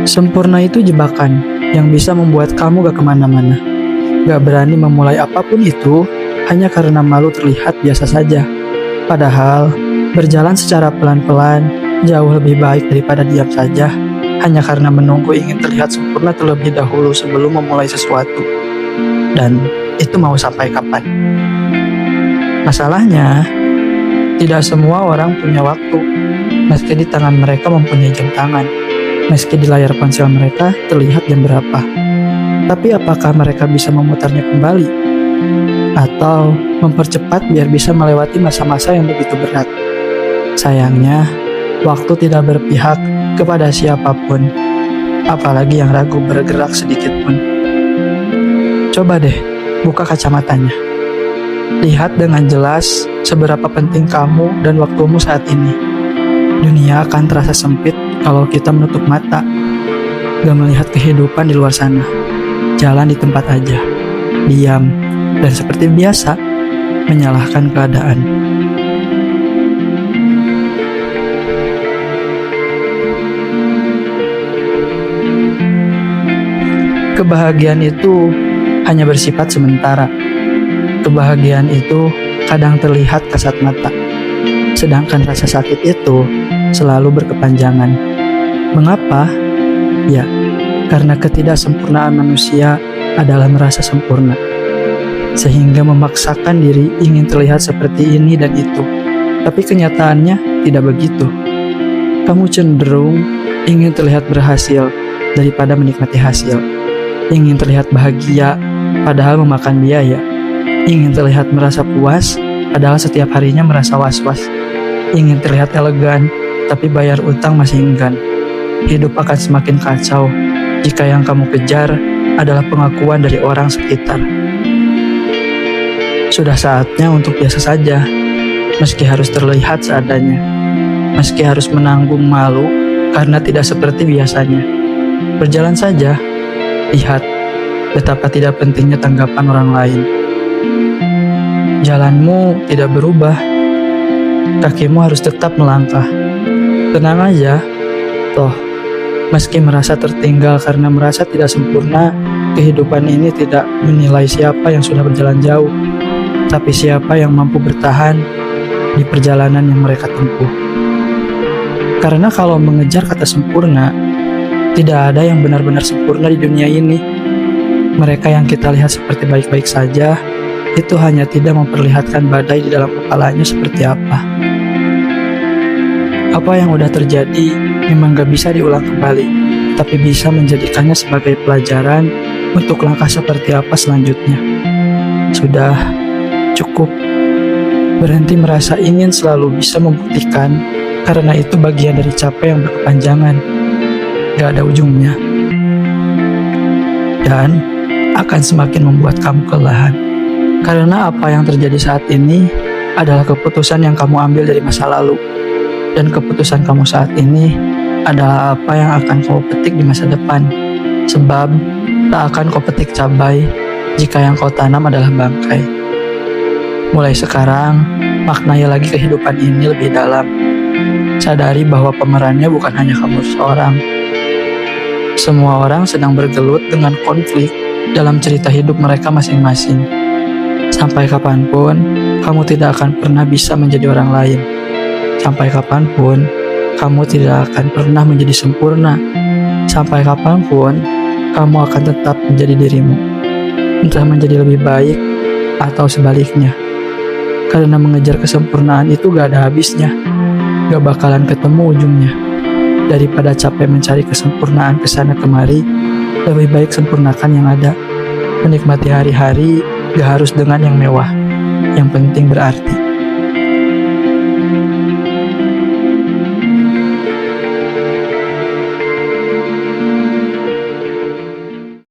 Sempurna itu jebakan yang bisa membuat kamu gak kemana-mana. Gak berani memulai apapun itu hanya karena malu terlihat biasa saja. Padahal, berjalan secara pelan-pelan jauh lebih baik daripada diam saja hanya karena menunggu ingin terlihat sempurna terlebih dahulu sebelum memulai sesuatu. Dan itu mau sampai kapan? Masalahnya, tidak semua orang punya waktu. Meski di tangan mereka mempunyai jam tangan, meski di layar ponsel mereka terlihat jam berapa. Tapi apakah mereka bisa memutarnya kembali? Atau mempercepat biar bisa melewati masa-masa yang begitu berat? Sayangnya, waktu tidak berpihak kepada siapapun, apalagi yang ragu bergerak sedikit pun. Coba deh, buka kacamatanya. Lihat dengan jelas seberapa penting kamu dan waktumu saat ini. Dunia akan terasa sempit kalau kita menutup mata, gak melihat kehidupan di luar sana. Jalan di tempat aja, diam, dan seperti biasa, menyalahkan keadaan. Kebahagiaan itu hanya bersifat sementara. Kebahagiaan itu kadang terlihat kasat mata. Sedangkan rasa sakit itu selalu berkepanjangan. Mengapa? Ya, karena ketidaksempurnaan manusia adalah merasa sempurna, sehingga memaksakan diri ingin terlihat seperti ini dan itu. Tapi kenyataannya tidak begitu. Kamu cenderung ingin terlihat berhasil daripada menikmati hasil. Ingin terlihat bahagia padahal memakan biaya. Ingin terlihat merasa puas padahal setiap harinya merasa was-was. Ingin terlihat elegan tapi bayar utang masih enggan. Hidup akan semakin kacau jika yang kamu kejar adalah pengakuan dari orang sekitar. Sudah saatnya untuk biasa saja, meski harus terlihat seadanya, meski harus menanggung malu karena tidak seperti biasanya. Berjalan saja, lihat betapa tidak pentingnya tanggapan orang lain. Jalanmu tidak berubah, kakimu harus tetap melangkah. Tenang aja, toh meski merasa tertinggal karena merasa tidak sempurna, kehidupan ini tidak menilai siapa yang sudah berjalan jauh, tapi siapa yang mampu bertahan di perjalanan yang mereka tempuh. Karena kalau mengejar kata sempurna, tidak ada yang benar-benar sempurna di dunia ini. Mereka yang kita lihat seperti baik-baik saja, itu hanya tidak memperlihatkan badai di dalam kepalanya seperti apa. Apa yang udah terjadi memang gak bisa diulang kembali, tapi bisa menjadikannya sebagai pelajaran untuk langkah seperti apa selanjutnya. Sudah, cukup. Berhenti merasa ingin selalu bisa membuktikan, karena itu bagian dari capek yang berkepanjangan. Gak ada ujungnya. Dan akan semakin membuat kamu kelelahan. Karena apa yang terjadi saat ini adalah keputusan yang kamu ambil dari masa lalu. Dan keputusan kamu saat ini adalah apa yang akan kau petik di masa depan. Sebab tak akan kau petik cabai jika yang kau tanam adalah bangkai. Mulai sekarang, maknai lagi kehidupan ini lebih dalam. Sadari bahwa pemerannya bukan hanya kamu seorang. Semua orang sedang bergelut dengan konflik dalam cerita hidup mereka masing-masing. Sampai kapanpun, kamu tidak akan pernah bisa menjadi orang lain. Sampai kapanpun, kamu tidak akan pernah menjadi sempurna. Sampai kapanpun, kamu akan tetap menjadi dirimu. Entah menjadi lebih baik atau sebaliknya. Karena mengejar kesempurnaan itu gak ada habisnya. Gak bakalan ketemu ujungnya. Daripada capek mencari kesempurnaan kesana kemari, lebih baik sempurnakan yang ada. Menikmati hari-hari gak harus dengan yang mewah. Yang penting berarti.